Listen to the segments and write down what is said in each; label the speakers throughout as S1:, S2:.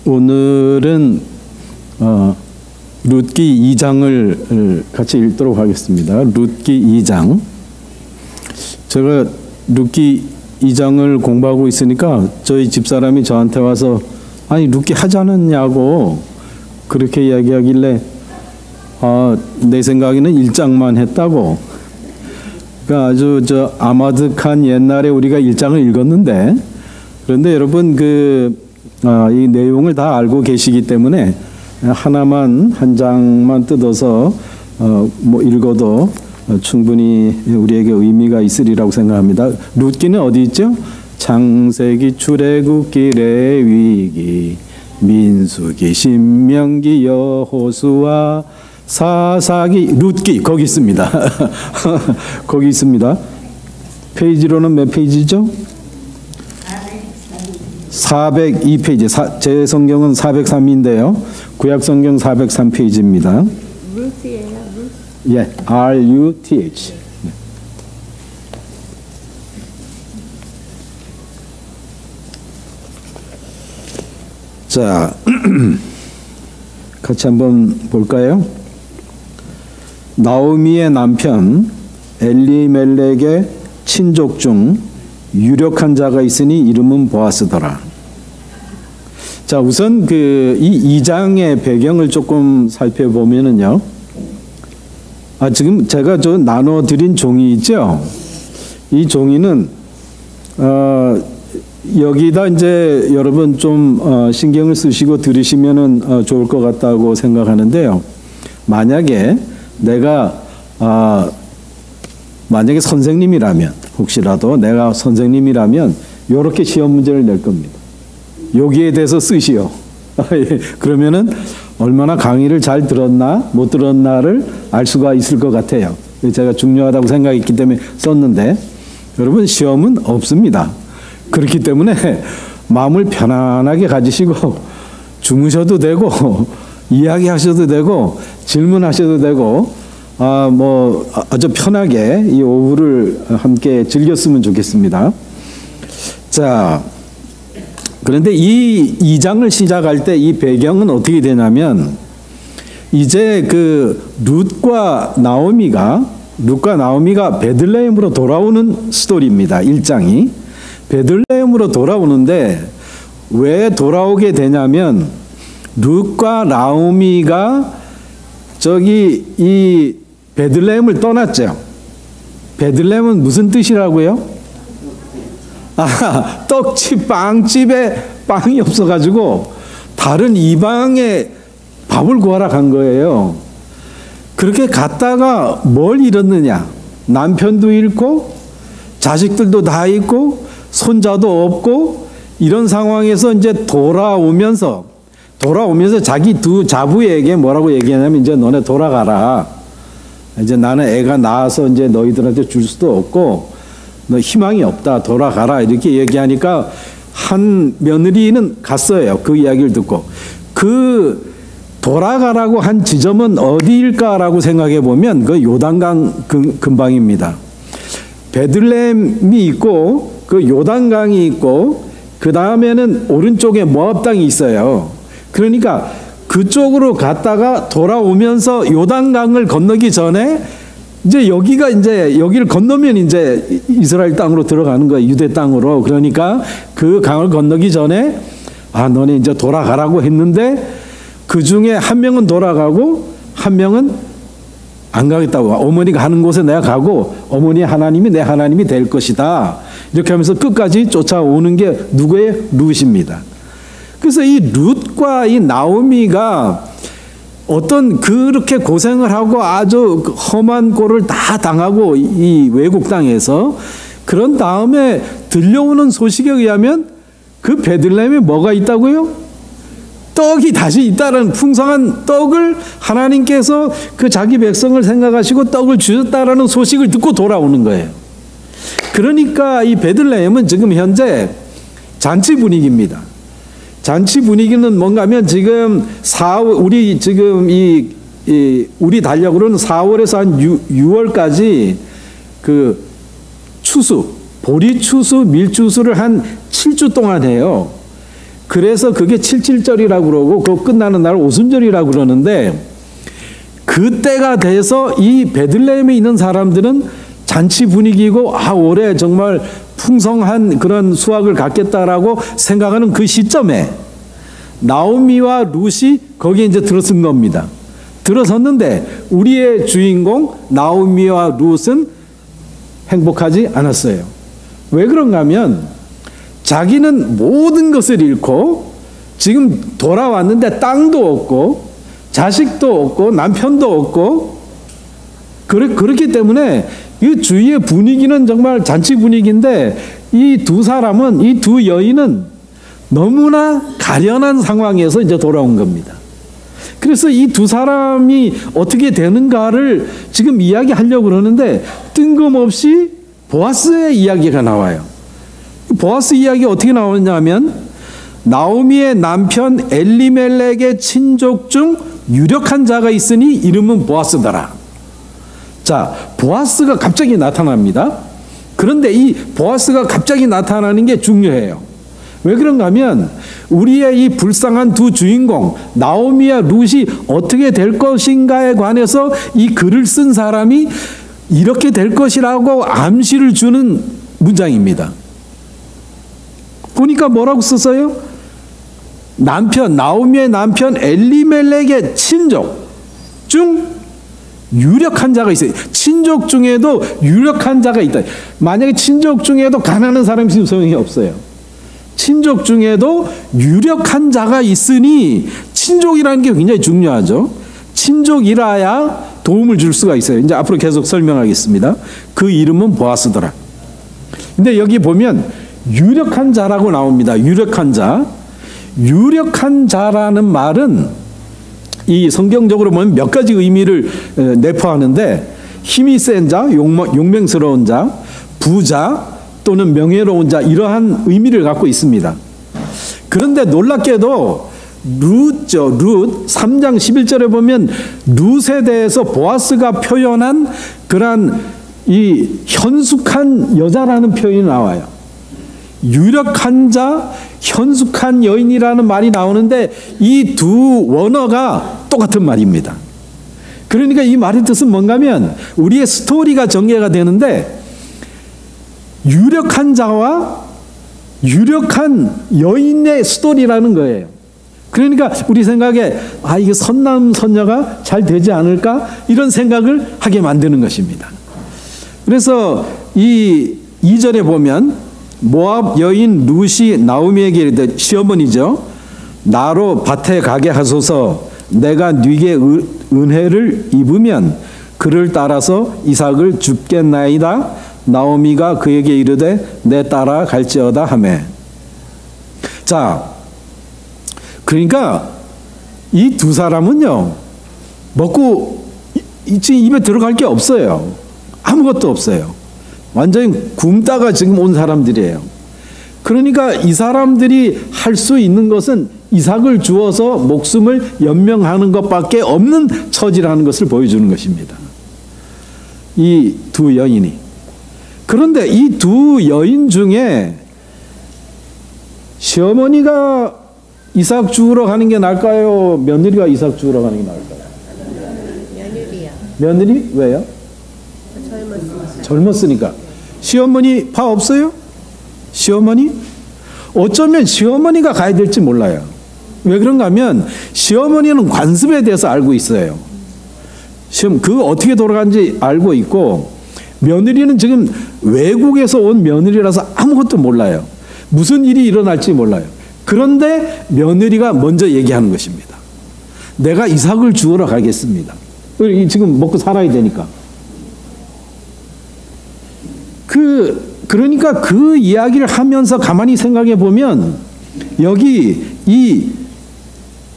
S1: 오늘은 룻기 2장을 같이 읽도록 하겠습니다. 룻기 2장. 제가 룻기 2장을 공부하고 있으니까 저희 집사람이 저한테 와서 아니 룻기 하지 않았냐고 그렇게 이야기하길래 내 생각에는 1장만 했다고. 그러니까 아주 아마득한 옛날에 우리가 1장을 읽었는데, 그런데 여러분 이 내용을 다 알고 계시기 때문에 한 장만 뜯어서 읽어도 충분히 우리에게 의미가 있으리라고 생각합니다. 룻기는 어디 있죠? 창세기, 출애굽기, 레위기, 민수기, 신명기, 여호수아, 사사기, 룻기 거기 있습니다. 거기 있습니다. 페이지로는 몇 페이지죠? 402페이지. 제 성경은 403인데요. 구약 성경 403페이지입니다.
S2: 루트예요.
S1: 예, R-U-T-H. 네. 자, 같이 한번 볼까요? 나오미의 남편 엘리멜렉의 친족 중 유력한 자가 있으니 이름은 보아스더라. 자, 우선 이 2장의 배경을 조금 살펴보면은요. 지금 제가 나눠드린 종이 있죠? 이 종이는, 여기다 이제 여러분 좀, 신경을 쓰시고 들으시면은, 좋을 것 같다고 생각하는데요. 만약에 내가, 만약에 선생님이라면, 혹시라도 내가 선생님이라면, 요렇게 시험 문제를 낼 겁니다. 여기에 대해서 쓰시오. 그러면은, 얼마나 강의를 잘 들었나 못 들었나를 알 수가 있을 것 같아요. 제가 중요하다고 생각했기 때문에 썼는데, 여러분 시험은 없습니다. 그렇기 때문에 마음을 편안하게 가지시고 주무셔도 되고 이야기하셔도 되고 질문하셔도 되고 아주 편하게 이 오후를 함께 즐겼으면 좋겠습니다. 자, 그런데 이 2장을 시작할 때 이 배경은 어떻게 되냐면, 이제 룻과 나오미가 베들레헴으로 돌아오는 스토리입니다. 1장이 베들레헴으로 돌아오는데, 왜 돌아오게 되냐면 룻과 나오미가 이 베들레헴을 떠났죠. 베들레헴은 무슨 뜻이라고요? 떡집, 빵집에 빵이 없어가지고 다른 이방에 밥을 구하러 간 거예요. 그렇게 갔다가 뭘 잃었느냐? 남편도 잃고 자식들도 다 잃고 손자도 없고 이런 상황에서 이제 돌아오면서 자기 두 자부에게 뭐라고 얘기하냐면, 이제 너네 돌아가라. 이제 나는 애가 낳아서 이제 너희들한테 줄 수도 없고 너 희망이 없다. 돌아가라. 이렇게 얘기하니까 한 며느리는 갔어요. 그 이야기를 듣고. 돌아가라고 한 지점은 어디일까라고 생각해 보면 요단강 근방입니다. 베들레헴이 있고 요단강이 있고 그 다음에는 오른쪽에 모압 땅이 있어요. 그러니까 그쪽으로 갔다가 돌아오면서 요단강을 건너기 전에 이제 여기를 건너면 이제 이스라엘 땅으로 들어가는 거예요. 유대 땅으로. 그러니까 그 강을 건너기 전에 너네 이제 돌아가라고 했는데, 그 중에 한 명은 돌아가고 한 명은 안 가겠다고. 어머니가 하는 곳에 내가 가고 어머니 하나님이 내 하나님이 될 것이다. 이렇게 하면서 끝까지 쫓아오는 게 누구의? 룻입니다. 그래서 이 룻과 이 나오미가 그렇게 고생을 하고 아주 험한 꼴을 다 당하고 이 외국 땅에서, 그런 다음에 들려오는 소식에 의하면 그 베들레헴에 뭐가 있다고요? 떡이 다시 있다는, 풍성한 떡을 하나님께서 자기 백성을 생각하시고 떡을 주셨다라는 소식을 듣고 돌아오는 거예요. 그러니까 이 베들레헴은 지금 현재 잔치 분위기입니다. 잔치 분위기는 뭔가 하면 지금 우리 달력으로는 4월에서 한 6월까지 추수, 보리 추수, 밀 추수를 한 7주 동안 해요. 그래서 그게 77절이라고 그러고 그 끝나는 날 오순절이라고 그러는데, 그때가 돼서 이 베들레헴에 있는 사람들은 잔치 분위기고 올해 정말 풍성한 그런 수확을 갖겠다라고 생각하는 그 시점에 나오미와 룻이 거기에 이제 들어선 겁니다. 들어섰는데 우리의 주인공 나오미와 룻은 행복하지 않았어요. 왜 그런가 하면 자기는 모든 것을 잃고 지금 돌아왔는데 땅도 없고 자식도 없고 남편도 없고 그렇기 때문에 이 주위의 분위기는 정말 잔치 분위기인데 이 두 사람은, 이 두 여인은 너무나 가련한 상황에서 이제 돌아온 겁니다. 그래서 이 두 사람이 어떻게 되는가를 지금 이야기하려고 그러는데 뜬금없이 보아스의 이야기가 나와요. 보아스 이야기가 어떻게 나오냐면 나오미의 남편 엘리멜렉의 친족 중 유력한 자가 있으니 이름은 보아스더라. 자, 보아스가 갑자기 나타납니다. 그런데 이 보아스가 갑자기 나타나는 게 중요해요. 왜 그런가 하면 우리의 이 불쌍한 두 주인공 나오미와 룻이 어떻게 될 것인가에 관해서 이 글을 쓴 사람이 이렇게 될 것이라고 암시를 주는 문장입니다. 보니까 뭐라고 썼어요? 나오미의 남편 엘리멜렉의 친족 중 유력한 자가 있어요. 친족 중에도 유력한 자가 있다. 만약에 친족 중에도 가난한 사람이 있으면 소용이 없어요. 친족 중에도 유력한 자가 있으니, 친족이라는 게 굉장히 중요하죠. 친족이라야 도움을 줄 수가 있어요. 이제 앞으로 계속 설명하겠습니다. 그 이름은 보아스더라. 근데 여기 보면 유력한 자라고 나옵니다. 유력한 자. 유력한 자라는 말은 이 성경적으로 보면 몇 가지 의미를 내포하는데, 힘이 센 자, 용맹스러운 자, 부자 또는 명예로운 자, 이러한 의미를 갖고 있습니다. 그런데 놀랍게도 룻 3장 11절에 보면 룻에 대해서 보아스가 표현한 그러한 이 현숙한 여자라는 표현이 나와요. 유력한 자, 현숙한 여인이라는 말이 나오는데 이 두 원어가 똑같은 말입니다. 그러니까 이 말의 뜻은 뭔가 하면 우리의 스토리가 전개가 되는데, 유력한 자와 유력한 여인의 스토리라는 거예요. 그러니까 우리 생각에 이게 선남 선녀가 잘 되지 않을까, 이런 생각을 하게 만드는 것입니다. 그래서 이 2절에 보면 모압 여인 룻이 나오미에게 이르되, 시어머니죠, 나로 밭에 가게 하소서. 내가 네게 은혜를 입으면 그를 따라서 이삭을 줍겠나이다. 나오미가 그에게 이르되 내 따라 갈지어다 하매. 자, 그러니까 이 두 사람은요, 먹고 지금 입에 들어갈 게 없어요. 아무것도 없어요. 완전히 굶다가 지금 온 사람들이에요. 그러니까 이 사람들이 할 수 있는 것은 이삭을 주어서 목숨을 연명하는 것밖에 없는 처지라는 것을 보여주는 것입니다. 이 두 여인이. 그런데 이 두 여인 중에 시어머니가 이삭 주우러 가는 게 나을까요? 며느리가 이삭 주우러 가는 게 나을까요?
S2: 며느리요.
S1: 며느리? 왜요? 젊었으니까. 시어머니 파 없어요? 시어머니? 어쩌면 시어머니가 가야 될지 몰라요. 왜 그런가 하면 시어머니는 관습에 대해서 알고 있어요. 그 어떻게 돌아가는지 알고 있고, 며느리는 지금 외국에서 온 며느리라서 아무것도 몰라요. 무슨 일이 일어날지 몰라요. 그런데 며느리가 먼저 얘기하는 것입니다. 내가 이삭을 주우러 가겠습니다. 지금 먹고 살아야 되니까. 그러니까 그 이야기를 하면서 가만히 생각해 보면 여기 이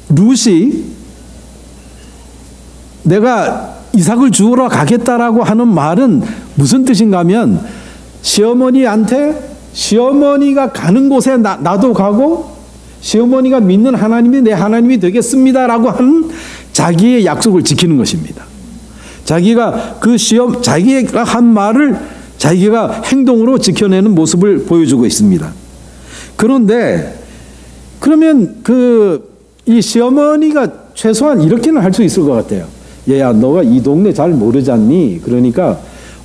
S1: 룻이 내가 이삭을 주우러 가겠다라고 하는 말은 무슨 뜻인가 하면, 시어머니한테 시어머니가 가는 곳에 나도 가고 시어머니가 믿는 하나님이 내 하나님이 되겠습니다라고 하는 자기의 약속을 지키는 것입니다. 자기가 자기가 한 말을 자기가 행동으로 지켜내는 모습을 보여주고 있습니다. 그런데 그러면 이 시어머니가 최소한 이렇게는 할 수 있을 것 같아요. 얘야, 너가 이 동네 잘 모르잖니? 그러니까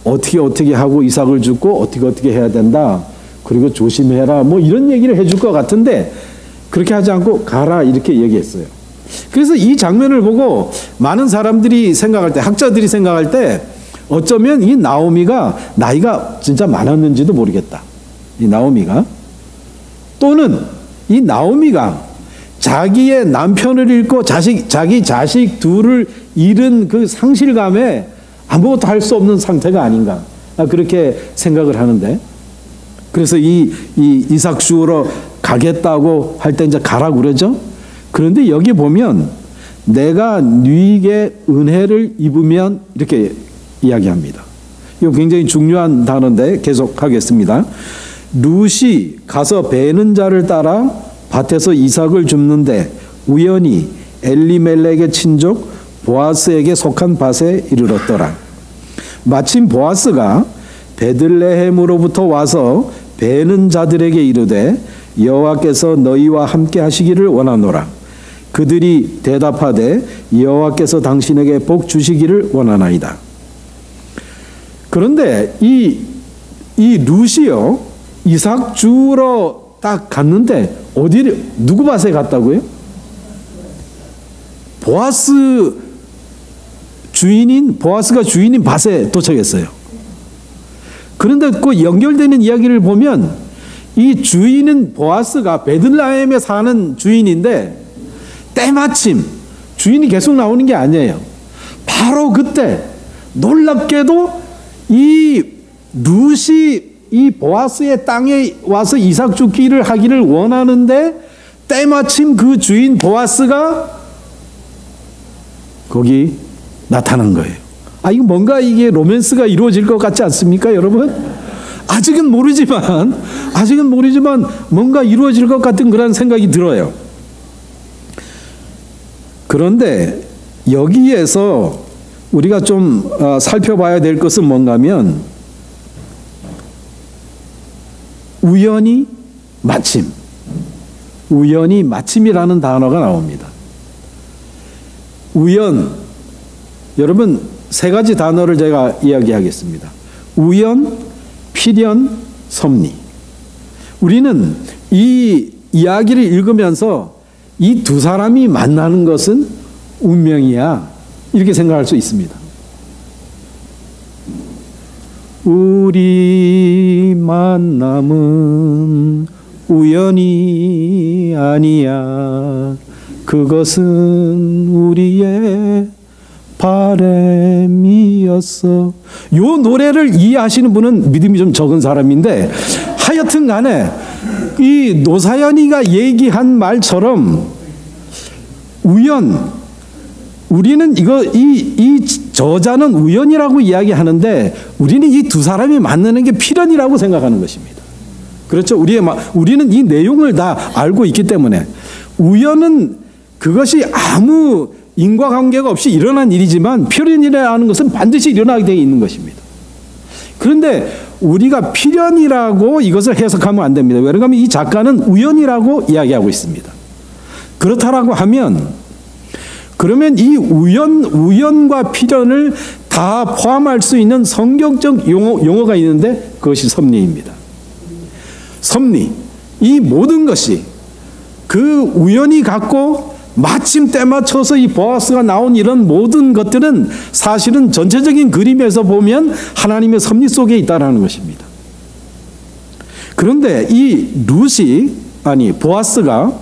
S1: 어떻게 하고 이삭을 줍고 어떻게 해야 된다. 그리고 조심해라. 뭐 이런 얘기를 해줄 것 같은데 그렇게 하지 않고 가라 이렇게 얘기했어요. 그래서 이 장면을 보고 많은 사람들이 생각할 때, 학자들이 생각할 때 어쩌면 이 나오미가 나이가 진짜 많았는지도 모르겠다. 이 나오미가. 또는 이 나오미가 자기의 남편을 잃고 자기 자식 둘을 잃은 그 상실감에 아무것도 할 수 없는 상태가 아닌가. 그렇게 생각을 하는데. 그래서 이 이삭 주우러 가겠다고 할 때 이제 가라고 그러죠. 그런데 여기 보면 내가 네게 은혜를 입으면 이렇게 이야기합니다. 이거 굉장히 중요한 단어인데 계속 하겠습니다. 룻이 가서 베는 자를 따라 밭에서 이삭을 줍는데 우연히 엘리멜렉의 친족 보아스에게 속한 밭에 이르렀더라. 마침 보아스가 베들레헴으로부터 와서 베는 자들에게 이르되 여호와께서 너희와 함께 하시기를 원하노라. 그들이 대답하되 여호와께서 당신에게 복 주시기를 원하나이다. 그런데 이 룻이요, 이삭 주우러 딱 갔는데 누구 밭에 갔다고요? 보아스가 주인인 밭에 도착했어요. 그런데 그 연결되는 이야기를 보면 이 주인은 보아스가 베들레헴에 사는 주인인데 때마침 주인이 계속 나오는 게 아니에요. 바로 그때 놀랍게도 이 룻이 이 보아스의 땅에 와서 이삭 줍기를 하기를 원하는데 때마침 그 주인 보아스가 거기 나타난 거예요. 이거 뭔가 이게 로맨스가 이루어질 것 같지 않습니까, 여러분? 아직은 모르지만 뭔가 이루어질 것 같은 그런 생각이 들어요. 그런데 여기에서 우리가 좀 살펴봐야 될 것은 뭔가면 우연히 마침이라는 단어가 나옵니다. 우연, 여러분 세 가지 단어를 제가 이야기하겠습니다. 우연, 필연, 섭리. 우리는 이 이야기를 읽으면서 이 두 사람이 만나는 것은 운명이야, 이렇게 생각할 수 있습니다. 우리 만남은 우연이 아니야. 그것은 우리의 바람이었어. 요 노래를 이해하시는 분은 믿음이 좀 적은 사람인데 하여튼 간에 이 노사연이가 얘기한 말처럼 우리는 이 저자는 우연이라고 이야기하는데 우리는 이 두 사람이 만나는 게 필연이라고 생각하는 것입니다. 그렇죠? 우리는 이 내용을 다 알고 있기 때문에 우연은 그것이 아무 인과관계가 없이 일어난 일이지만 필연이라는 것은 반드시 일어나게 되어 있는 것입니다. 그런데 우리가 필연이라고 이것을 해석하면 안 됩니다. 왜냐하면 이 작가는 우연이라고 이야기하고 있습니다. 그렇다라고 하면 그러면 이 우연과 필연을 다 포함할 수 있는 성경적 용어가 있는데 그것이 섭리입니다. 섭리, 이 모든 것이 그 우연히 갖고 마침 때 맞춰서 이 보아스가 나온 이런 모든 것들은 사실은 전체적인 그림에서 보면 하나님의 섭리 속에 있다는 것입니다. 그런데 이 보아스가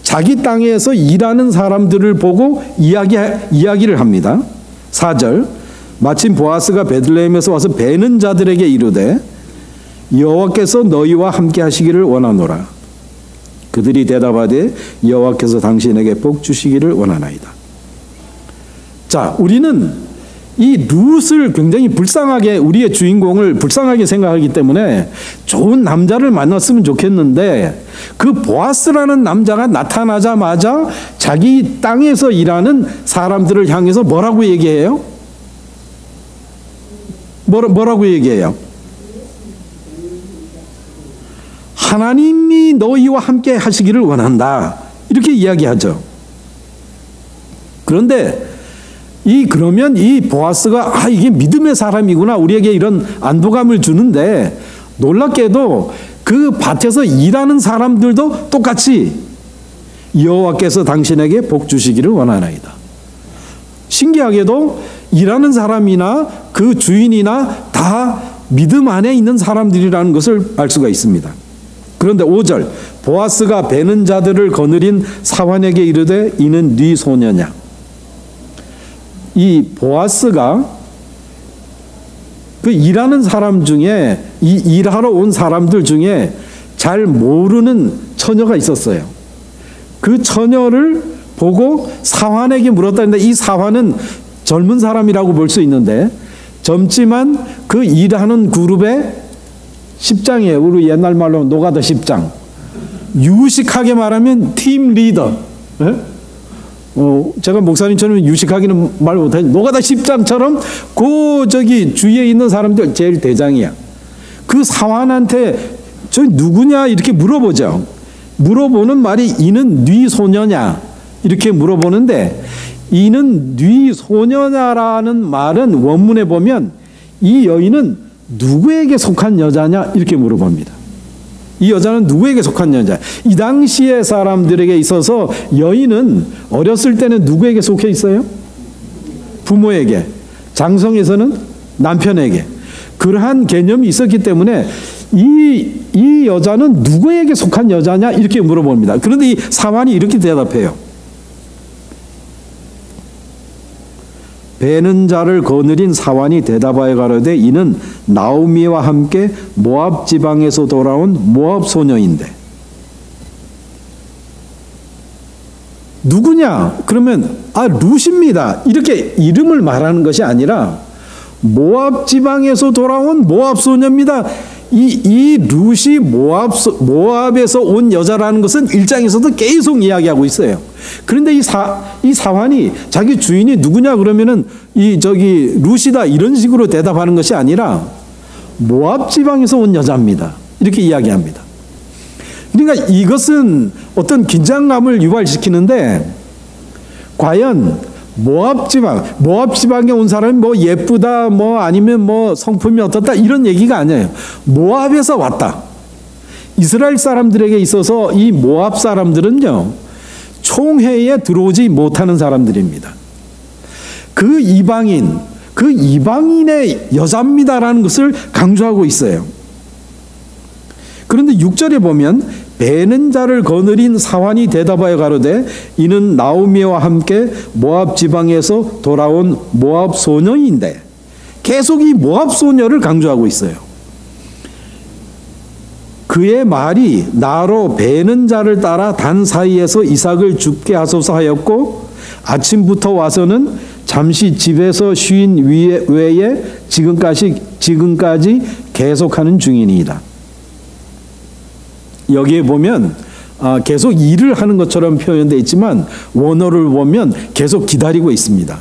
S1: 자기 땅에서 일하는 사람들을 보고 이야기를 합니다. 4절, 마침 보아스가 베들레헴에서 와서 베는 자들에게 이르되 여호와께서 너희와 함께 하시기를 원하노라. 그들이 대답하되 여호와께서 당신에게 복 주시기를 원하나이다. 자, 우리는 이 룻을 굉장히 우리의 주인공을 불쌍하게 생각하기 때문에 좋은 남자를 만났으면 좋겠는데 그 보아스라는 남자가 나타나자마자 자기 땅에서 일하는 사람들을 향해서 뭐라고 얘기해요? 뭐라고 얘기해요? 하나님이 너희와 함께 하시기를 원한다. 이렇게 이야기하죠. 그런데 그러면 이 보아스가 이게 믿음의 사람이구나, 우리에게 이런 안도감을 주는데, 놀랍게도 그 밭에서 일하는 사람들도 똑같이 여호와께서 당신에게 복 주시기를 원하나이다. 신기하게도 일하는 사람이나 그 주인이나 다 믿음 안에 있는 사람들이라는 것을 알 수가 있습니다. 그런데 5절, 보아스가 베는 자들을 거느린 사환에게 이르되 이는 네 소녀냐. 이 보아스가 그 일하는 사람 중에, 이 일하러 온 사람들 중에 잘 모르는 처녀가 있었어요. 그 처녀를 보고 사환에게 물었다는데, 이 사환은 젊은 사람이라고 볼 수 있는데, 젊지만 그 일하는 그룹의 십장이에요. 우리 옛날 말로 노가다 십장. 유식하게 말하면 팀 리더. 네? 제가 목사님처럼 유식하기는 말 못하지. 노가다 십장처럼 주위에 있는 사람들 제일 대장이야. 그 사환한테 저 누구냐 이렇게 물어보죠. 물어보는 말이 이는 네 소녀냐 이렇게 물어보는데, 이는 네 소녀냐라는 말은 원문에 보면 이 여인은 누구에게 속한 여자냐 이렇게 물어봅니다. 이 여자는 누구에게 속한 여자? 이 당시의 사람들에게 있어서 여인은 어렸을 때는 누구에게 속해 있어요? 부모에게. 장성에서는 남편에게. 그러한 개념이 있었기 때문에 이 여자는 누구에게 속한 여자냐 이렇게 물어봅니다. 그런데 이 사환이 이렇게 대답해요. 베는 자를 거느린 사환이 대답하여 가로되 이는 나오미와 함께 모압 지방에서 돌아온 모압 소녀인데. 누구냐? 그러면 룻입니다. 이렇게 이름을 말하는 것이 아니라 모압 지방에서 돌아온 모압 소녀입니다. 이 룻이 모압에서 온 여자라는 것은 1장에서도 계속 이야기하고 있어요. 그런데 이 사환이 자기 주인이 누구냐 그러면은 룻이다 이런 식으로 대답하는 것이 아니라 모압 지방에서 온 여자입니다. 이렇게 이야기합니다. 그러니까 이것은 어떤 긴장감을 유발시키는데, 과연 모압 지방에 온 사람이 예쁘다, 아니면 성품이 어떻다, 이런 얘기가 아니에요. 모압에서 왔다. 이스라엘 사람들에게 있어서 이 모압 사람들은요, 총회에 들어오지 못하는 사람들입니다. 그 이방인의 여자입니다라는 것을 강조하고 있어요. 그런데 6절에 보면 베는 자를 거느린 사환이 대답하여 가로되 이는 나오미와 함께 모압 지방에서 돌아온 모압 소녀인데, 계속 이 모압 소녀를 강조하고 있어요. 그의 말이 나로 베는 자를 따라 단 사이에서 이삭을 죽게 하소서 하였고 아침부터 와서는 잠시 집에서 쉰 외에 지금까지 계속하는 중이니이다. 여기에 보면 계속 일을 하는 것처럼 표현되어 있지만 원어를 보면 계속 기다리고 있습니다.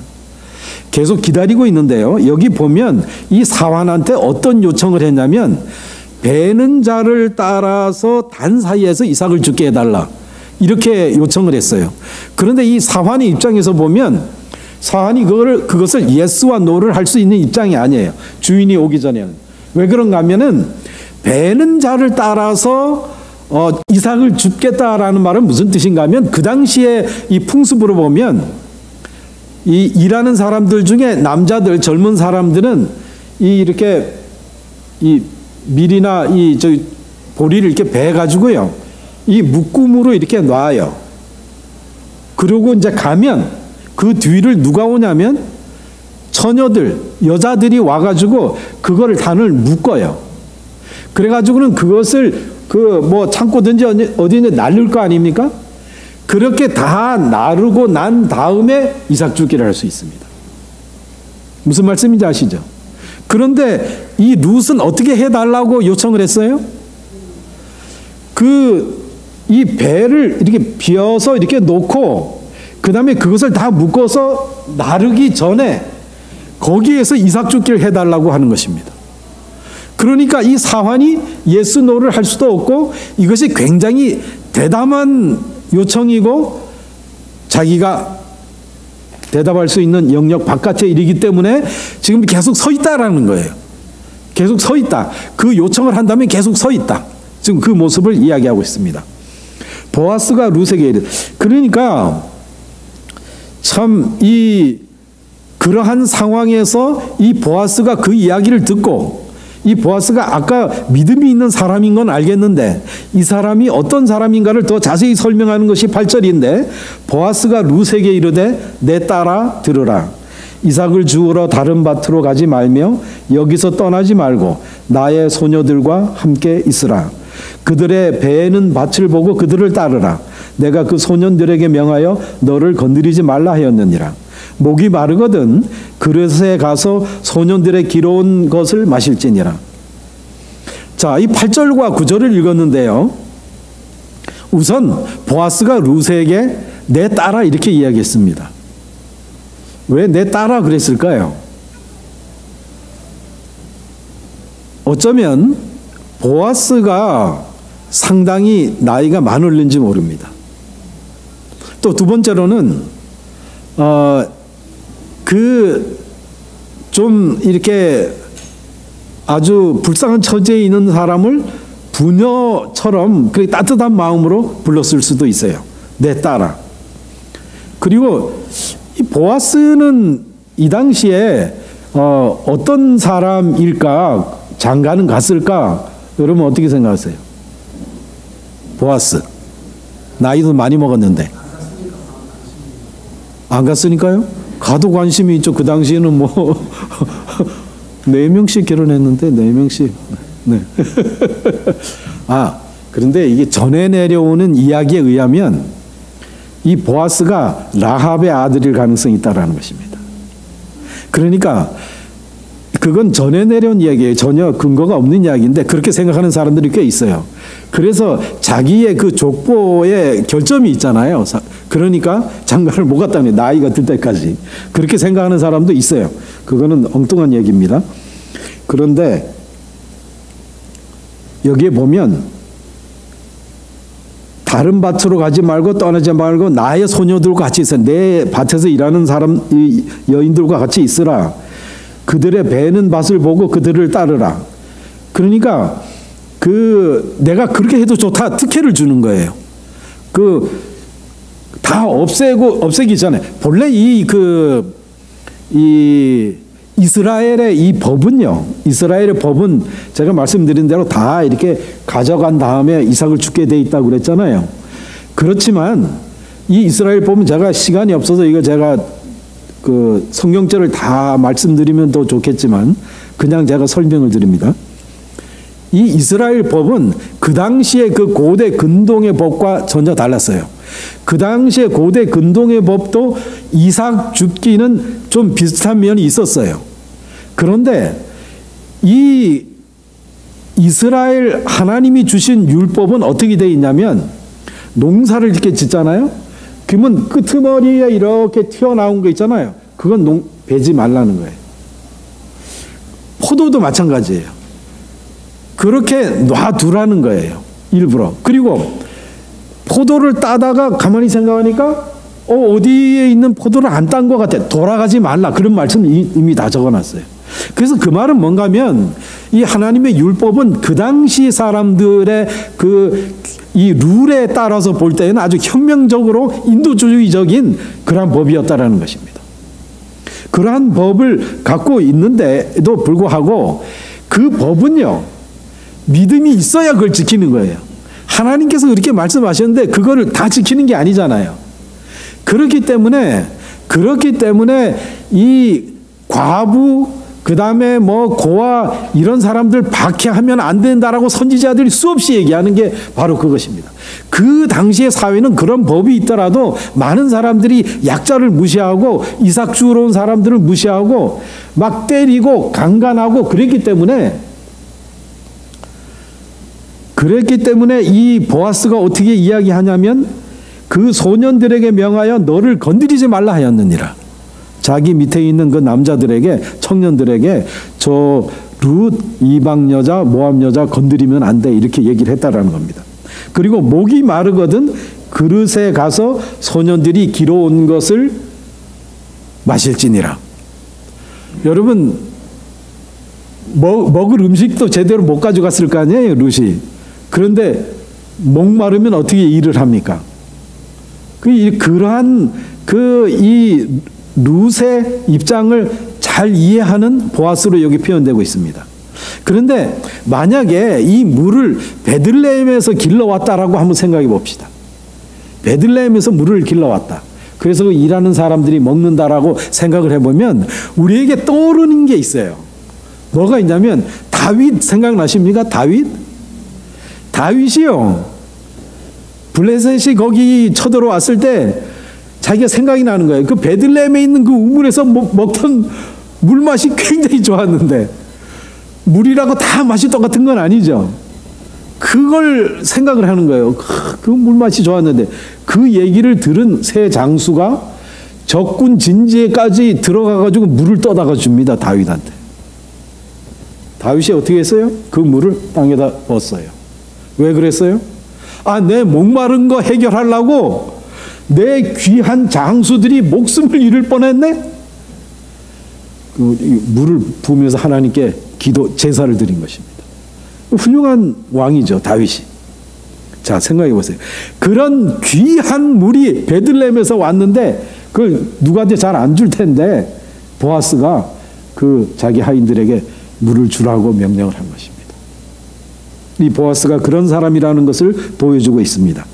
S1: 계속 기다리고 있는데요, 여기 보면 이 사환한테 어떤 요청을 했냐면 베는 자를 따라서 단 사이에서 이삭을 죽게 해달라 이렇게 요청을 했어요. 그런데 이 사환의 입장에서 보면 사환이 그것을 예스와 노를 할 수 있는 입장이 아니에요. 주인이 오기 전에는. 왜 그런가 하면은 베는 자를 따라서 이삭을 죽겠다라는 말은 무슨 뜻인가 하면, 그 당시에 이 풍습으로 보면 이 일하는 사람들 중에 남자들, 젊은 사람들은 이렇게 이 밀이나 보리를 이렇게 베 가지고요, 이 묶음으로 이렇게 놔요. 그리고 이제 가면 그 뒤를 누가 오냐면 처녀들, 여자들이 와가지고 그거를 단을 묶어요. 그래가지고는 그것을 창고든지 어디든지 나를 거 아닙니까? 그렇게 다 나르고 난 다음에 이삭 죽기를 할 수 있습니다. 무슨 말씀인지 아시죠? 그런데 이 룻은 어떻게 해달라고 요청을 했어요? 이 배를 이렇게 비어서 이렇게 놓고 그 다음에 그것을 다 묶어서 나르기 전에 거기에서 이삭 죽기를 해달라고 하는 것입니다. 그러니까 이 사환이 예스 노를 할 수도 없고 이것이 굉장히 대담한 요청이고 자기가 대답할 수 있는 영역 바깥의 일이기 때문에 지금 계속 서 있다라는 거예요. 계속 서 있다. 그 요청을 한다면 계속 서 있다. 지금 그 모습을 이야기하고 있습니다. 보아스가 룻에게 이르되, 그러니까 참 그러한 상황에서 이 보아스가 그 이야기를 듣고, 이 보아스가 아까 믿음이 있는 사람인 건 알겠는데 이 사람이 어떤 사람인가를 더 자세히 설명하는 것이 8절인데, 보아스가 룻에게 이르되 내 딸아 들으라. 이삭을 주우러 다른 밭으로 가지 말며 여기서 떠나지 말고 나의 소녀들과 함께 있으라. 그들의 배에는 밭을 보고 그들을 따르라. 내가 그 소년들에게 명하여 너를 건드리지 말라 하였느니라. 목이 마르거든 그릇에 가서 소년들의 기로운 것을 마실지니라. 자, 이 8절과 9절을 읽었는데요. 우선 보아스가 룻에게 내 딸아 이렇게 이야기했습니다. 왜 내 딸아 그랬을까요? 어쩌면 보아스가 상당히 나이가 많을는지 모릅니다. 또 두 번째로는 좀 이렇게 아주 불쌍한 처지에 있는 사람을 부녀처럼 그렇게 따뜻한 마음으로 불렀을 수도 있어요. 내 딸아. 그리고 이 보아스는 이 당시에 어떤 사람일까? 장가는 갔을까? 여러분 어떻게 생각하세요? 보아스 나이도 많이 먹었는데 안 갔으니까요? 가도 관심이 있죠. 그 당시에는 뭐 4명씩 결혼했는데 4명씩. 네. 그런데 이게 전해 내려오는 이야기에 의하면 이 보아스가 라합의 아들일 가능성이 있다라는 것입니다. 그러니까 그건 전해 내려온 이야기예요. 전혀 근거가 없는 이야기인데 그렇게 생각하는 사람들이 꽤 있어요. 그래서 자기의 그 족보에 결점이 있잖아요. 그러니까 장가를 못 갔다니 나이가 들 때까지 그렇게 생각하는 사람도 있어요. 그거는 엉뚱한 얘기입니다. 그런데 여기에 보면 다른 밭으로 가지 말고 떠나지 말고 나의 소녀들과 같이 있어. 내 밭에서 일하는 사람 여인들과 같이 있으라. 그들의 배는 밭을 보고 그들을 따르라. 그러니까 내가 그렇게 해도 좋다 특혜를 주는 거예요. 다 없애기 전에 본래 이스라엘의 이 법은요. 이스라엘의 법은 제가 말씀드린 대로 다 이렇게 가져간 다음에 이삭을 죽게 돼 있다고 그랬잖아요. 그렇지만 이 이스라엘 법은 제가 시간이 없어서 이거 제가 성경절을 다 말씀드리면 더 좋겠지만 그냥 제가 설명을 드립니다. 이 이스라엘 법은 그 당시에 그 고대 근동의 법과 전혀 달랐어요. 그 당시에 고대 근동의 법도 이삭 죽기는 좀 비슷한 면이 있었어요. 그런데 이 이스라엘 하나님이 주신 율법은 어떻게 되어 있냐면 농사를 이렇게 짓잖아요. 그러면 끄트머리에 이렇게 튀어나온 거 있잖아요. 그건 베지 말라는 거예요. 포도도 마찬가지예요. 그렇게 놔두라는 거예요. 일부러. 그리고 포도를 따다가 가만히 생각하니까 어디에 있는 포도를 안 딴 것 같아. 돌아가지 말라. 그런 말씀 이미 다 적어놨어요. 그래서 그 말은 뭔가 하면 이 하나님의 율법은 그 당시 사람들의 이 룰에 따라서 볼 때는 아주 혁명적으로 인도주의적인 그러한 법이었다라는 것입니다. 그러한 법을 갖고 있는데도 불구하고 그 법은요, 믿음이 있어야 그걸 지키는 거예요. 하나님께서 그렇게 말씀하셨는데 그거를 다 지키는 게 아니잖아요. 그렇기 때문에 이 과부 그다음에 고아 이런 사람들 박해하면 안 된다라고 선지자들이 수없이 얘기하는 게 바로 그것입니다. 그 당시의 사회는 그런 법이 있더라도 많은 사람들이 약자를 무시하고 이삭 주우러 온 사람들을 무시하고 막 때리고 강간하고 그랬기 때문에 이 보아스가 어떻게 이야기하냐면 그 소년들에게 명하여 너를 건드리지 말라 하였느니라. 자기 밑에 있는 그 남자들에게 청년들에게 저 룻 이방 여자 모압 여자 건드리면 안 돼 이렇게 얘기를 했다라는 겁니다. 그리고 목이 마르거든 그릇에 가서 소년들이 길어온 것을 마실지니라. 여러분 먹을 음식도 제대로 못 가져갔을 거 아니에요 룻이. 그런데 목마르면 어떻게 일을 합니까? 그러한 이 룻의 입장을 잘 이해하는 보아스로 여기 표현되고 있습니다. 그런데 만약에 이 물을 베들레헴에서 길러왔다라고 한번 생각해 봅시다. 베들레헴에서 물을 길러왔다. 그래서 일하는 사람들이 먹는다라고 생각을 해보면 우리에게 떠오르는 게 있어요. 뭐가 있냐면 다윗 생각나십니까? 다윗이요. 블레셋이 거기 쳐들어왔을 때 자기가 생각이 나는 거예요. 그 베들레헴에 있는 그 우물에서 먹던 물맛이 굉장히 좋았는데 물이라고 다 맛이 똑같은 건 아니죠. 그걸 생각을 하는 거예요. 그 물맛이 좋았는데 그 얘기를 들은 새 장수가 적군 진지에까지 들어가가지고 물을 떠다가 줍니다. 다윗한테. 다윗이 어떻게 했어요? 그 물을 땅에다 부었어요. 왜 그랬어요? 내 목마른 거 해결하려고 내 귀한 장수들이 목숨을 잃을 뻔했네? 물을 부으면서 하나님께 제사를 드린 것입니다. 훌륭한 왕이죠, 다윗이. 자, 생각해 보세요. 그런 귀한 물이 베들레헴에서 왔는데 그걸 누구한테 잘 안 줄 텐데 보아스가 자기 하인들에게 물을 주라고 명령을 한 것입니다. 이 보아스가 그런 사람이라는 것을 보여주고 있습니다.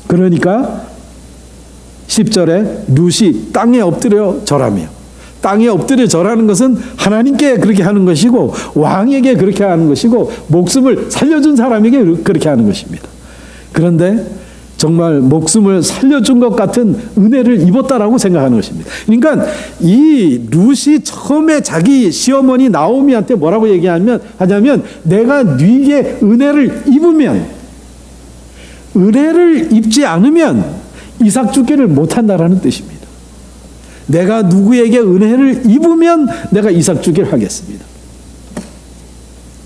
S1: 그러니까 10절에 룻이 땅에 엎드려 절하며, 땅에 엎드려 절하는 것은 하나님께 그렇게 하는 것이고 왕에게 그렇게 하는 것이고 목숨을 살려준 사람에게 그렇게 하는 것입니다. 그런데 정말 목숨을 살려준 것 같은 은혜를 입었다라고 생각하는 것입니다. 그러니까 이 룻이 처음에 자기 시어머니 나오미한테 뭐라고 얘기하냐면 내가 네게 은혜를 입으면, 은혜를 입지 않으면 이삭 주기를 못한다라는 뜻입니다. 내가 누구에게 은혜를 입으면 내가 이삭 주기를 하겠습니다.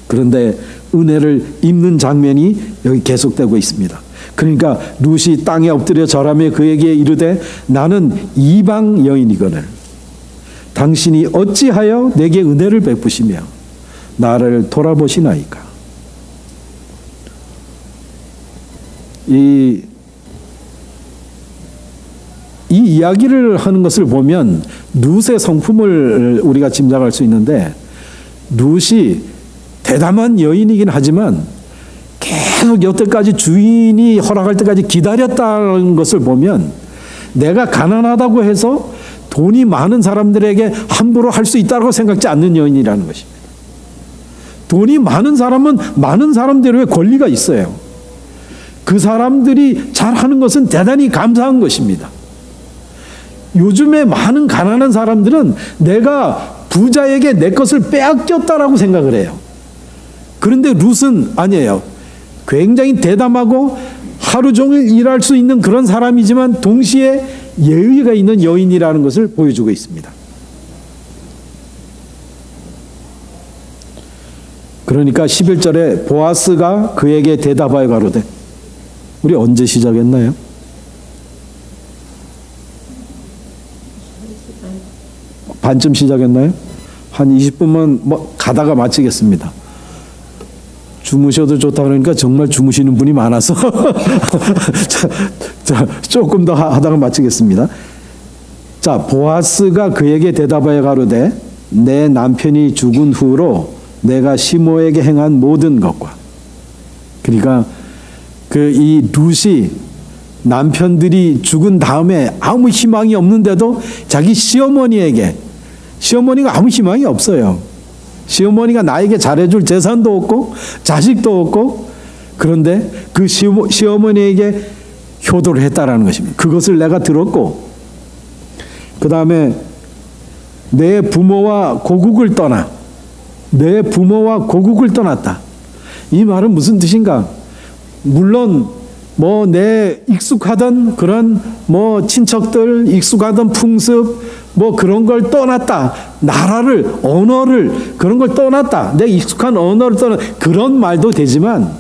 S1: 그런데 은혜를 입는 장면이 여기 계속되고 있습니다. 그러니까 룻이 땅에 엎드려 절하며 그에게 이르되 나는 이방 여인이거늘 당신이 어찌하여 내게 은혜를 베푸시며 나를 돌아보시나이까. 이 이야기를 하는 것을 보면 룻의 성품을 우리가 짐작할 수 있는데 룻이 대담한 여인이긴 하지만 계속 여태까지 주인이 허락할 때까지 기다렸다는 것을 보면 내가 가난하다고 해서 돈이 많은 사람들에게 함부로 할 수 있다고 생각지 않는 여인이라는 것입니다. 돈이 많은 사람은 많은 사람들의 권리가 있어요. 그 사람들이 잘하는 것은 대단히 감사한 것입니다. 요즘에 많은 가난한 사람들은 내가 부자에게 내 것을 빼앗겼다라고 생각을 해요. 그런데 룻은 아니에요. 굉장히 대담하고 하루 종일 일할 수 있는 그런 사람이지만 동시에 예의가 있는 여인이라는 것을 보여주고 있습니다. 그러니까 11절에 보아스가 그에게 대답하여 가로되, 우리 언제 시작했나요? 반쯤 시작했나요? 한 20분만 가다가 마치겠습니다. 주무셔도 좋다 그러니까 정말 주무시는 분이 많아서 자, 조금 더 하다가 마치겠습니다. 자, 보아스가 그에게 대답하여 가로되 내 남편이 죽은 후로 내가 시모에게 행한 모든 것과, 그러니까 이 룻이 남편들이 죽은 다음에 아무 희망이 없는데도 자기 시어머니에게, 시어머니가 아무 희망이 없어요. 시어머니가 나에게 잘해줄 재산도 없고 자식도 없고, 그런데 그 시어머니에게 효도를 했다라는 것입니다. 그것을 내가 들었고, 그 다음에 내 부모와 고국을 떠나, 내 부모와 고국을 떠났다. 이 말은 무슨 뜻인가? 물론 뭐 내 익숙하던 그런 뭐 친척들, 익숙하던 풍습, 뭐 그런 걸 떠났다. 나라를, 언어를, 그런 걸 떠났다. 내 익숙한 언어를 떠났다. 그런 말도 되지만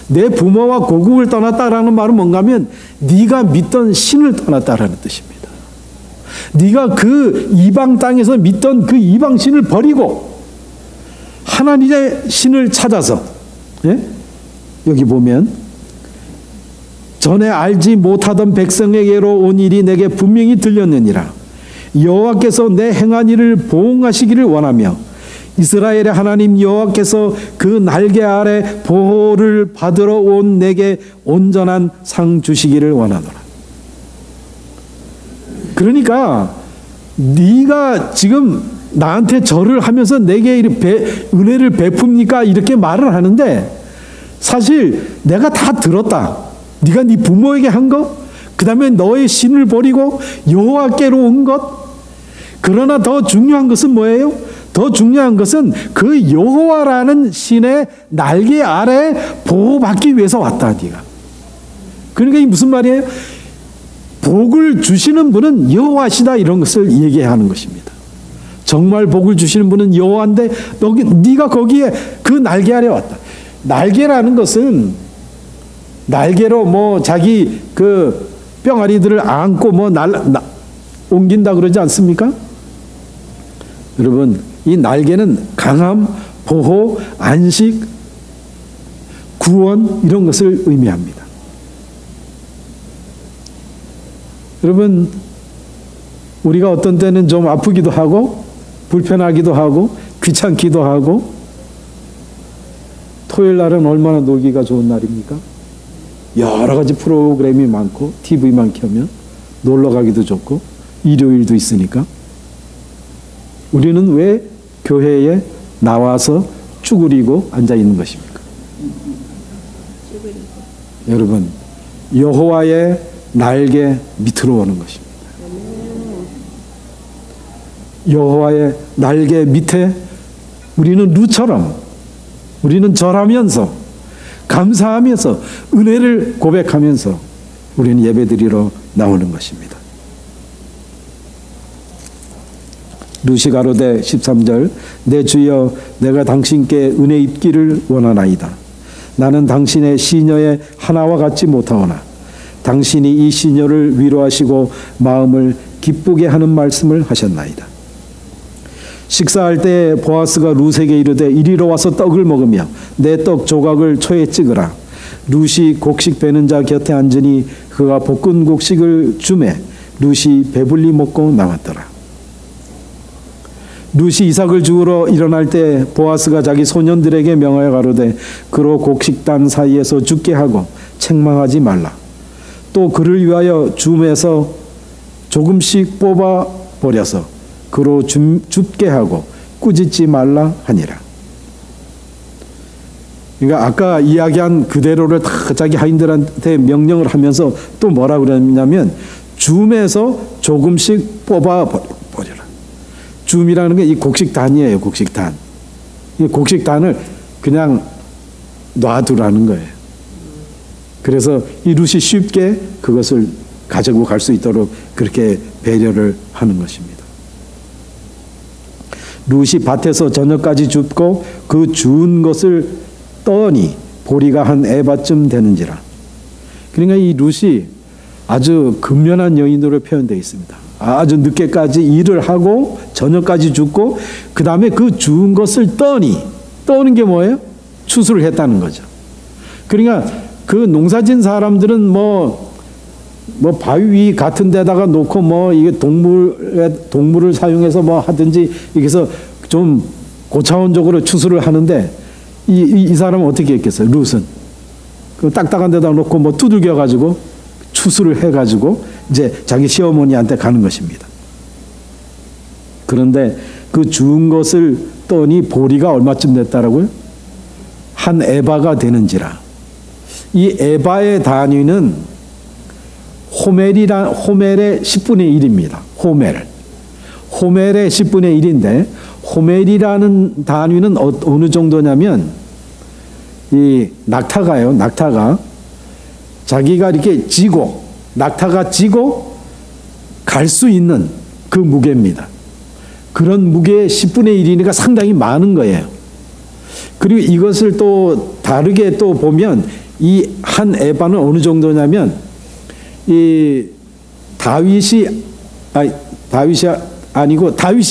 S1: 내 부모와 고국을 떠났다라는 말은 뭔가 하면 네가 믿던 신을 떠났다라는 뜻입니다. 네가 그 이방 땅에서 믿던 그 이방 신을 버리고 하나님의 신을 찾아서, 예? 여기 보면 전에 알지 못하던 백성에게로 온 일이 내게 분명히 들렸느니라. 여호와께서 내 행한 일을 보응하시기를 원하며 이스라엘의 하나님 여호와께서 그 날개 아래 보호를 받으러 온 내게 온전한 상 주시기를 원하노라. 그러니까 네가 지금 나한테 절을 하면서 내게 은혜를 베풉니까? 이렇게 말을 하는데 사실 내가 다 들었다. 네가 네 부모에게 한 것, 그 다음에 너의 신을 버리고 여호와께로 온 것. 그러나 더 중요한 것은 뭐예요? 더 중요한 것은 그 여호와라는 신의 날개 아래 보호받기 위해서 왔다. 네가. 그러니까 이 무슨 말이에요? 복을 주시는 분은 여호와시다, 이런 것을 얘기하는 것입니다. 정말 복을 주시는 분은 여호와인데 네가 거기에 그 날개 아래 왔다. 날개라는 것은 날개로 뭐 자기 그 뿅아리들을 안고 뭐 옮긴다 그러지 않습니까? 여러분, 이 날개는 강함, 보호, 안식, 구원, 이런 것을 의미합니다. 여러분, 우리가 어떤 때는 좀 아프기도 하고 불편하기도 하고 귀찮기도 하고, 토요일 날은 얼마나 놀기가 좋은 날입니까? 여러 가지 프로그램이 많고 TV만 켜면 놀러 가기도 좋고 일요일도 있으니까. 우리는 왜 교회에 나와서 쭈그리고 앉아 있는 것입니까? 여러분, 여호와의 날개 밑으로 오는 것입니다. 여호와의 날개 밑에 우리는 루처럼, 우리는 절하면서 감사하면서 은혜를 고백하면서 우리는 예배드리러 나오는 것입니다. 루시 가로되 13절, 내 주여, 내가 당신께 은혜 입기를 원하나이다. 나는 당신의 시녀의 하나와 같지 못하오나 당신이 이 시녀를 위로하시고 마음을 기쁘게 하는 말씀을 하셨나이다. 식사할 때 보아스가 룻에게 이르되 이리로 와서 떡을 먹으며 내 떡 조각을 초에 찍으라. 룻이 곡식 베는 자 곁에 앉으니 그가 볶은 곡식을 주매 룻이 배불리 먹고 나왔더라. 룻이 이삭을 주우러 일어날 때 보아스가 자기 소년들에게 명하여 가로되 그로 곡식단 사이에서 죽게 하고 책망하지 말라. 또 그를 위하여 줌에서 조금씩 뽑아 버려서 그로 줍게 하고 꾸짖지 말라 하니라. 그러니까 아까 이야기한 그대로를 다 자기 하인들한테 명령을 하면서 또 뭐라 그랬냐면 줌에서 조금씩 뽑아 버려라. 줌이라는 게 이 곡식단이에요. 곡식단. 이 곡식단을 그냥 놔두라는 거예요. 그래서 이 룻이 쉽게 그것을 가지고 갈 수 있도록 그렇게 배려를 하는 것입니다. 룻이 밭에서 저녁까지 줍고 그 주운 것을 떠니 보리가 한 에바쯤 되는지라. 그러니까 이 룻이 아주 근면한 여인으로 표현되어 있습니다. 아주 늦게까지 일을 하고 저녁까지 줍고 그 다음에 그 주운 것을 떠는 게 뭐예요? 추수를 했다는 거죠. 그러니까 그 농사진 사람들은 뭐 바위 같은 데다가 놓고 뭐 이게 동물을 사용해서 뭐 하든지 이게서 좀 고차원적으로 추수를 하는데 이 사람은 어떻게 했겠어요? 룻은 그 딱딱한 데다 놓고 뭐 두들겨 가지고 추수를 해 가지고 이제 자기 시어머니한테 가는 것입니다. 그런데 그 주운 것을 떠니 보리가 얼마쯤 됐다라고요? 한 에바가 되는지라. 이 에바의 단위는 호멜의 10분의 1입니다. 호멜의 10분의 1인데 호멜이라는 단위는 어느 정도냐면 이 낙타가 자기가 이렇게 지고 낙타가 지고 갈 수 있는 그 무게입니다. 그런 무게의 10분의 1이니까 상당히 많은 거예요. 그리고 이것을 또 다르게 또 보면 이 한 에바는 어느 정도냐면 이 다윗이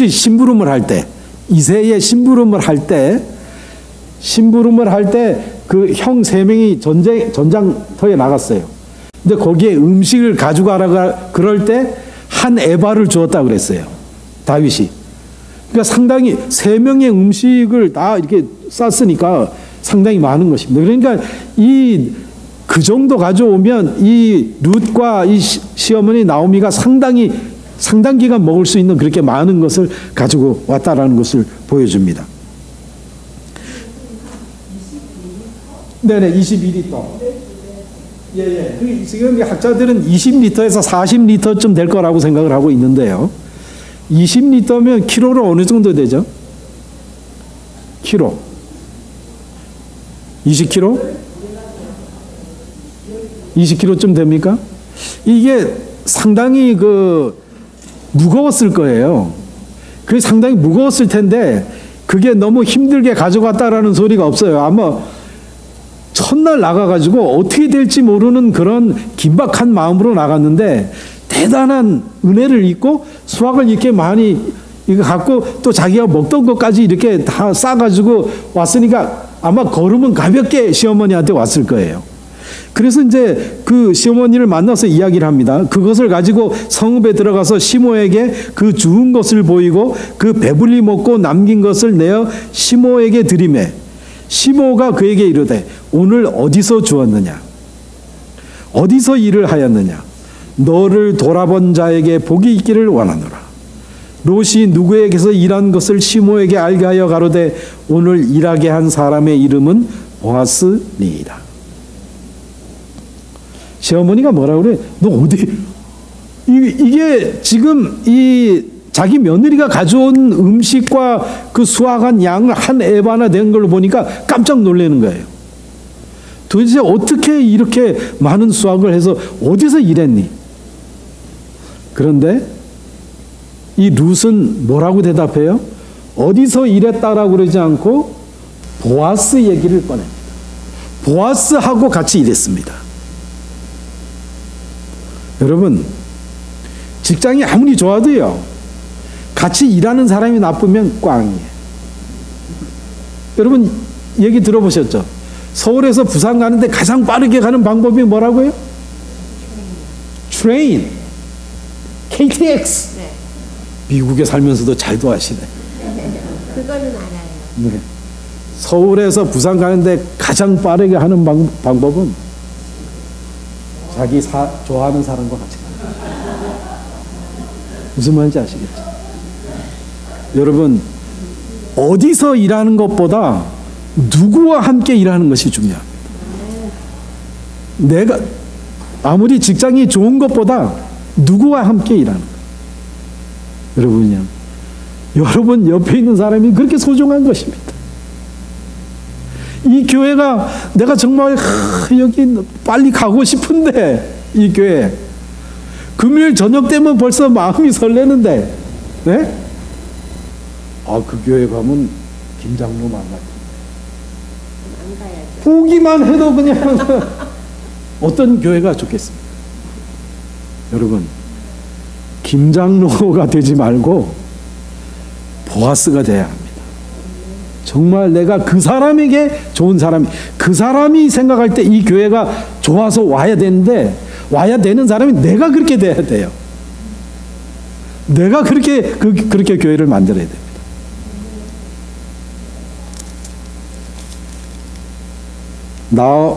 S1: 심부름을 할 때, 이새의 심부름을 할 때 그 형 3명이 전장터에 나갔어요. 근데 거기에 음식을 가져가라 그럴 때 한 에바를 주었다 그랬어요. 다윗이. 그러니까 상당히 3명의 음식을 다 이렇게 쌌으니까 상당히 많은 것입니다. 그러니까 그 정도 가져오면 이 룻과 이 시어머니 나오미가 상당 기간 먹을 수 있는 그렇게 많은 것을 가지고 왔다라는 것을 보여줍니다. 네네, 22리터. 예. 지금 학자들은 20리터에서 40리터쯤 될 거라고 생각을 하고 있는데요. 20리터면 키로로 어느 정도 되죠? 키로. 20kg? 20kg쯤 됩니까? 이게 상당히 무거웠을 거예요. 그게 상당히 무거웠을 텐데 그게 너무 힘들게 가져갔다라는 소리가 없어요. 아마 첫날 나가가지고 어떻게 될지 모르는 그런 긴박한 마음으로 나갔는데 대단한 은혜를 입고 수확을 이렇게 많이 이거 갖고 또 자기가 먹던 것까지 이렇게 다 싸가지고 왔으니까 아마 걸음은 가볍게 시어머니한테 왔을 거예요. 그래서 이제 그 시어머니를 만나서 이야기를 합니다. 그것을 가지고 성읍에 들어가서 시모에게 그 주운 것을 보이고 그 배불리 먹고 남긴 것을 내어 시모에게 드리매 시모가 그에게 이르되 오늘 어디서 주었느냐? 어디서 일을 하였느냐? 너를 돌아본 자에게 복이 있기를 원하노라. 롯이 누구에게서 일한 것을 시모에게 알게 하여 가로되 오늘 일하게 한 사람의 이름은 보아스니이다. 시어머니가 뭐라고 그래? 너 어디? 이게 지금 이 자기 며느리가 가져온 음식과 그 수확한 양을 한 에바나 된 걸로 보니까 깜짝 놀라는 거예요. 도대체 어떻게 이렇게 많은 수확을 해서 어디서 일했니? 그런데 이 룻은 뭐라고 대답해요? 어디서 일했다라고 그러지 않고 보아스 얘기를 꺼냅니다. 보아스하고 같이 일했습니다. 여러분, 직장이 아무리 좋아도요, 같이 일하는 사람이 나쁘면 꽝이에요. 여러분, 얘기 들어보셨죠? 서울에서 부산 가는데 가장 빠르게 가는 방법이 뭐라고요? 트레인. KTX.
S2: 네.
S1: 미국에 살면서도 잘도 아시네.
S2: 그거는 알아요.
S1: 네. 서울에서 부산 가는데 가장 빠르게 하는 방법은 자기 좋아하는 사람과 같이 가는 거예요. 무슨 말인지 아시겠죠? 여러분, 어디서 일하는 것보다 누구와 함께 일하는 것이 중요합니다. 내가 아무리 직장이 좋은 것보다 누구와 함께 일하는 거예요. 여러분 옆에 있는 사람이 그렇게 소중한 것입니다. 이 교회가 내가 정말 여기 빨리 가고 싶은데, 이 교회 금요일 저녁 되면 벌써 마음이 설레는데, 네? 그 교회 가면 김장로 만나요. 보기만 해도 그냥 어떤 교회가 좋겠습니까? 여러분, 김장로가 되지 말고 보아스가 돼야 합니다. 정말 내가 그 사람에게 좋은 사람이, 그 사람이 생각할 때 이 교회가 좋아서 와야 되는데, 와야 되는 사람이 내가 그렇게 돼야 돼요. 내가 그렇게 교회를 만들어야 됩니다.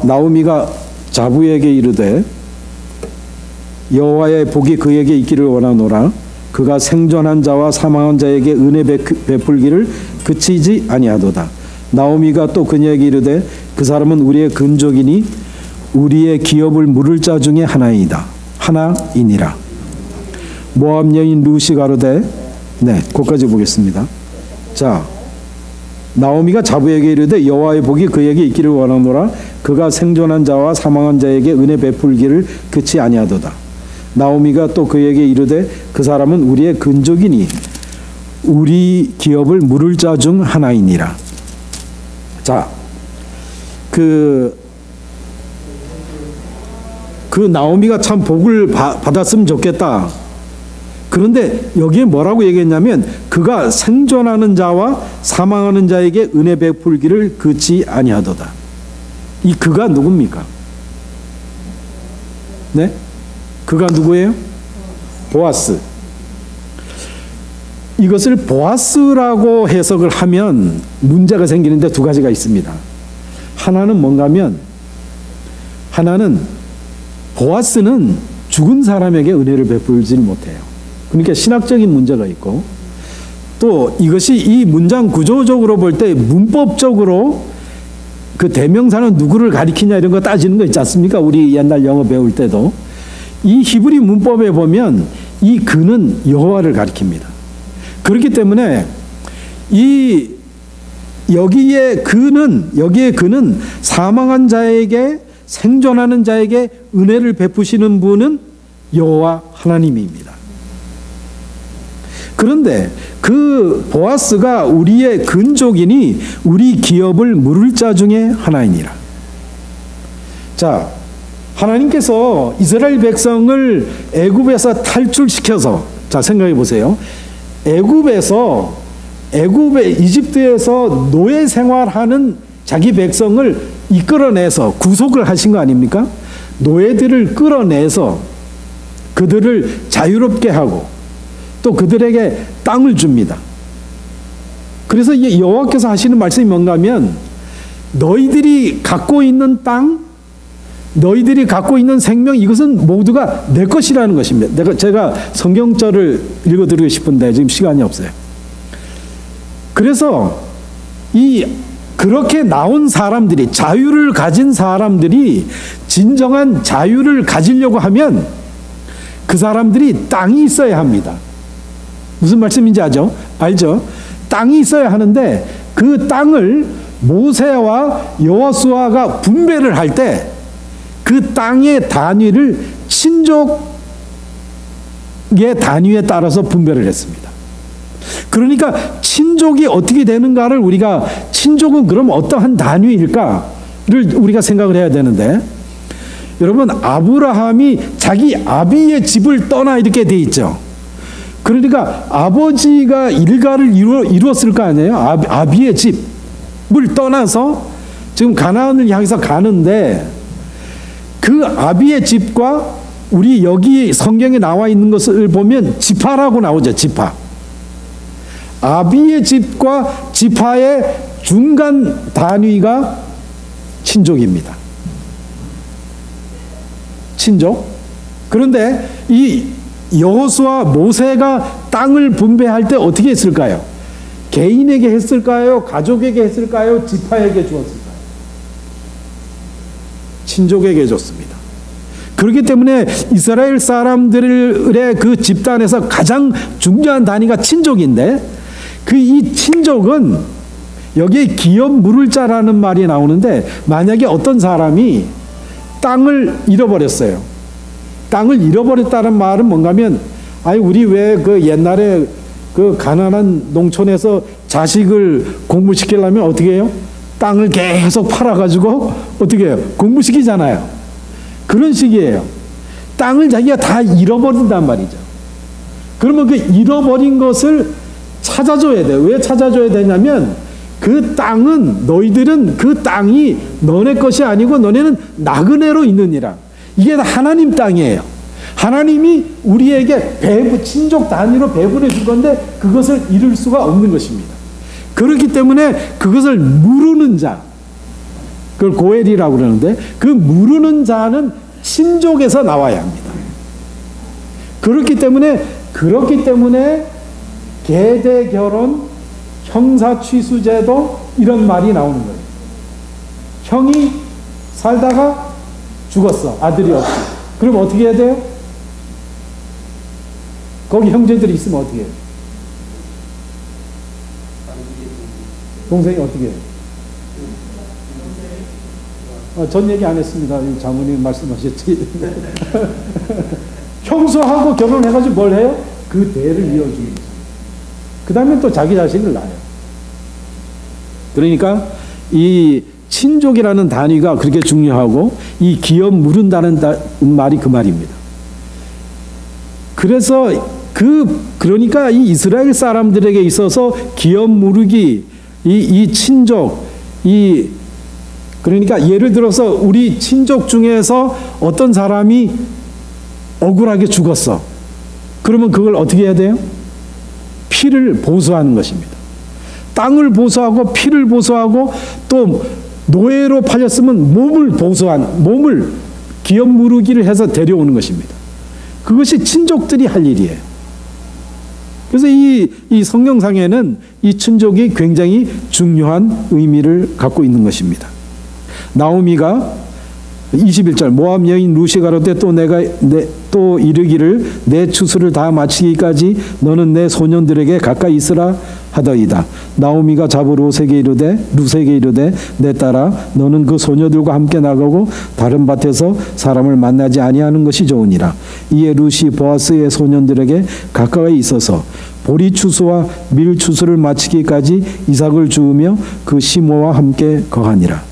S1: 나오미가 자부에게 이르되 여호와의 복이 그에게 있기를 원하노라. 그가 생존한 자와 사망한 자에게 은혜 베풀기를 그치지 아니하도다. 나오미가 또 그녀에게 이르되 그 사람은 우리의 근족이니 우리의 기업을 물을 자 중에 하나이니라. 모압 여인 룻이 가로되, 네, 거기까지 보겠습니다. 자, 나오미가 자부에게 이르되 여호와의 복이 그에게 있기를 원하노라. 그가 생존한 자와 사망한 자에게 은혜 베풀기를 그치 아니하도다. 나오미가 또 그에게 이르되 그 사람은 우리의 근족이니 우리 기업을 물을 자 중 하나이니라. 자, 그 나오미가 참 복을 받았으면 좋겠다. 그런데 여기에 뭐라고 얘기했냐면 그가 생존하는 자와 사망하는 자에게 은혜 베풀기를 그치 아니하도다. 이 그가 누굽니까? 네? 그가 누구예요? 보아스. 이것을 보아스라고 해석을 하면 문제가 생기는데 두 가지가 있습니다. 하나는 뭔가 하면 하나는 보아스는 죽은 사람에게 은혜를 베풀지 못해요. 그러니까 신학적인 문제가 있고 또 이것이 이 문장 구조적으로 볼 때 문법적으로 그 대명사는 누구를 가리키냐 이런 거 따지는 거 있지 않습니까? 우리 옛날 영어 배울 때도 이 히브리 문법에 보면 이 그는 여호와를 가리킵니다. 그렇기 때문에 여기에 그는 사망한 자에게 생존하는 자에게 은혜를 베푸시는 분은 여호와 하나님입니다. 그런데 그 보아스가 우리의 근족이니 우리 기업을 물을 자 중에 하나이니라. 자, 하나님께서 이스라엘 백성을 애굽에서 탈출시켜서 자 생각해 보세요. 이집트에서 노예 생활하는 자기 백성을 이끌어내서 구속을 하신 거 아닙니까? 노예들을 끌어내서 그들을 자유롭게 하고 또 그들에게 땅을 줍니다. 그래서 여호와께서 하시는 말씀이 뭔가 하면 너희들이 갖고 있는 땅, 너희들이 갖고 있는 생명 이것은 모두가 내 것이라는 것입니다. 제가 성경절을 읽어드리고 싶은데 지금 시간이 없어요. 그래서 그렇게 나온 사람들이 자유를 가진 사람들이 진정한 자유를 가지려고 하면 그 사람들이 땅이 있어야 합니다. 무슨 말씀인지 알죠? 땅이 있어야 하는데 그 땅을 모세와 여호수아가 분배를 할 때 그 땅의 단위를 친족의 단위에 따라서 분배를 했습니다. 그러니까 친족이 어떻게 되는가를 우리가 친족은 그럼 어떠한 단위일까를 우리가 생각을 해야 되는데 여러분 아브라함이 자기 아비의 집을 떠나 이렇게 돼 있죠. 그러니까 아버지가 일가를 이루었을 거 아니에요. 아비의 집을 떠나서 지금 가나안을 향해서 가는데 그 아비의 집과 우리 여기 성경에 나와 있는 것을 보면 지파라고 나오죠. 지파. 아비의 집과 지파의 중간 단위가 친족입니다. 친족. 그런데 이 여호수아 모세가 땅을 분배할 때 어떻게 했을까요? 개인에게 했을까요? 가족에게 했을까요? 지파에게 주었을까요? 친족에게 줬습니다. 그렇기 때문에 이스라엘 사람들의 그 집단에서 가장 중요한 단위가 친족인데 이 친족은 여기에 기업 물을 자라는 말이 나오는데 만약에 어떤 사람이 땅을 잃어버렸어요. 땅을 잃어버렸다는 말은 뭔가 하면 우리 왜 그 옛날에 그 가난한 농촌에서 자식을 공부시키려면 어떻게 해요? 땅을 계속 팔아가지고 어떻게 해요? 공부시키잖아요. 그런 식이에요. 땅을 자기가 다 잃어버린단 말이죠. 그러면 그 잃어버린 것을 찾아줘야 돼요. 왜 찾아줘야 되냐면 그 땅은 너희들은 그 땅이 너네 것이 아니고 너네는 나그네로 있느니라. 이게 다 하나님 땅이에요. 하나님이 우리에게 친족 단위로 배분해 줄 건데 그것을 잃을 수가 없는 것입니다. 그렇기 때문에 그것을 무르는 자, 그걸 고엘이라고 그러는데 그 무르는 자는 친족에서 나와야 합니다. 그렇기 때문에 계대 결혼, 형사 취수제도 이런 말이 나오는 거예요. 형이 살다가 죽었어. 아들이 없어. 그럼 어떻게 해야 돼요? 거기 형제들이 있으면 어떻게 해요? 동생이 어떻게 해요? 전 얘기 안 했습니다. 장모님 말씀하셨지. 형수하고 결혼해가지고 뭘 해요? 그 대를 이어주는 거죠. 그 다음에 또 자기 자식을 낳아요. 그러니까 이 친족이라는 단위가 그렇게 중요하고 이 기업 무른다는 말이 그 말입니다. 그래서 그러니까 이 이스라엘 사람들에게 있어서 기업 무르기, 이 친족, 그러니까 예를 들어서 우리 친족 중에서 어떤 사람이 억울하게 죽었어. 그러면 그걸 어떻게 해야 돼요? 피를 보수하는 것입니다. 땅을 보수하고 피를 보수하고 또 노예로 팔렸으면 몸을 기업 무르기를 해서 데려오는 것입니다. 그것이 친족들이 할 일이에요. 그래서 이 성경상에는 이 친족이 굉장히 중요한 의미를 갖고 있는 것입니다. 나오미가 21절 모압 여인 루시 가로되 또 이르기를 내 추수를 다 마치기까지 너는 내 소년들에게 가까이 있으라 하더이다. 나오미가 잡으러 루세게 이르되 내 딸아 너는 그 소녀들과 함께 나가고 다른 밭에서 사람을 만나지 아니하는 것이 좋으니라. 이에 루시 보아스의 소년들에게 가까이 있어서 보리 추수와 밀 추수를 마치기까지 이삭을 주우며 그 시모와 함께 거하니라.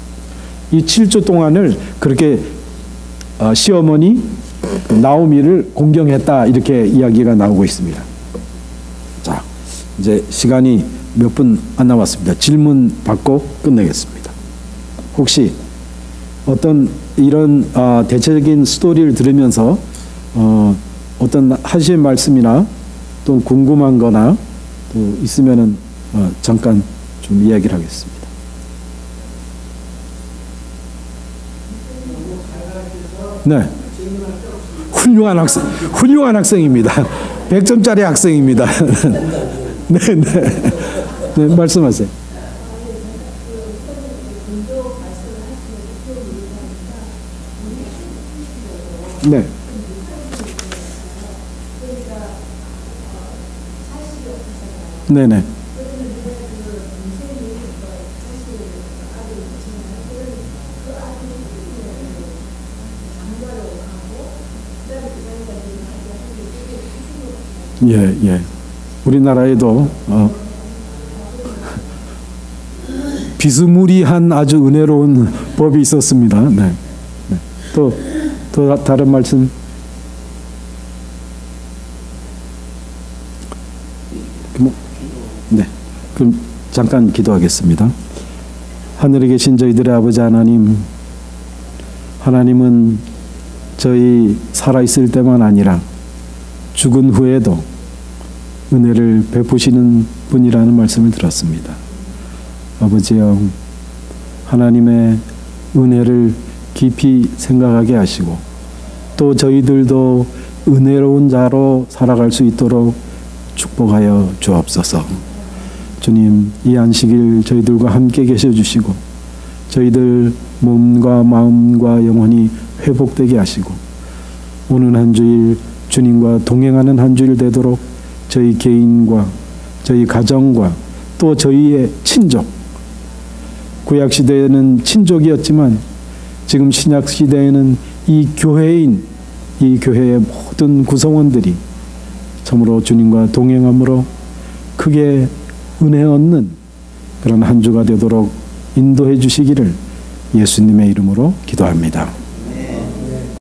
S1: 이 7주 동안을 그렇게 시어머니 나오미를 공경했다 이렇게 이야기가 나오고 있습니다. 자, 이제 시간이 몇 분 안 남았습니다. 질문 받고 끝내겠습니다. 혹시 어떤 이런 대체적인 스토리를 들으면서 어떤 하실 말씀이나 또 궁금한 거나 또 있으면은 잠깐 좀 이야기를 하겠습니다. 네. 훌륭한 학생입니다. 100점짜리 학생입니다. 네, 네. 네, 말씀하세요. 네. 네네. 예. 우리나라에도 비스무리한 아주 은혜로운 법이 있었습니다. 네. 또 다른 말씀. 네. 그럼 잠깐 기도하겠습니다. 하늘에 계신 저희들의 아버지 하나님, 하나님은 저희 살아있을 때만 아니라 죽은 후에도 은혜를 베푸시는 분이라는 말씀을 들었습니다. 아버지여, 하나님의 은혜를 깊이 생각하게 하시고 또 저희들도 은혜로운 자로 살아갈 수 있도록 축복하여 주옵소서. 주님, 이 안식일 저희들과 함께 계셔 주시고 저희들 몸과 마음과 영혼이 회복되게 하시고 오늘 한 주일 주님과 동행하는 한 주일 되도록 저희 개인과 저희 가정과 또 저희의 친족, 구약시대에는 친족이었지만 지금 신약시대에는 이 교회인, 이 교회의 모든 구성원들이 참으로 주님과 동행함으로 크게 은혜 얻는 그런 한 주가 되도록 인도해 주시기를 예수님의 이름으로 기도합니다.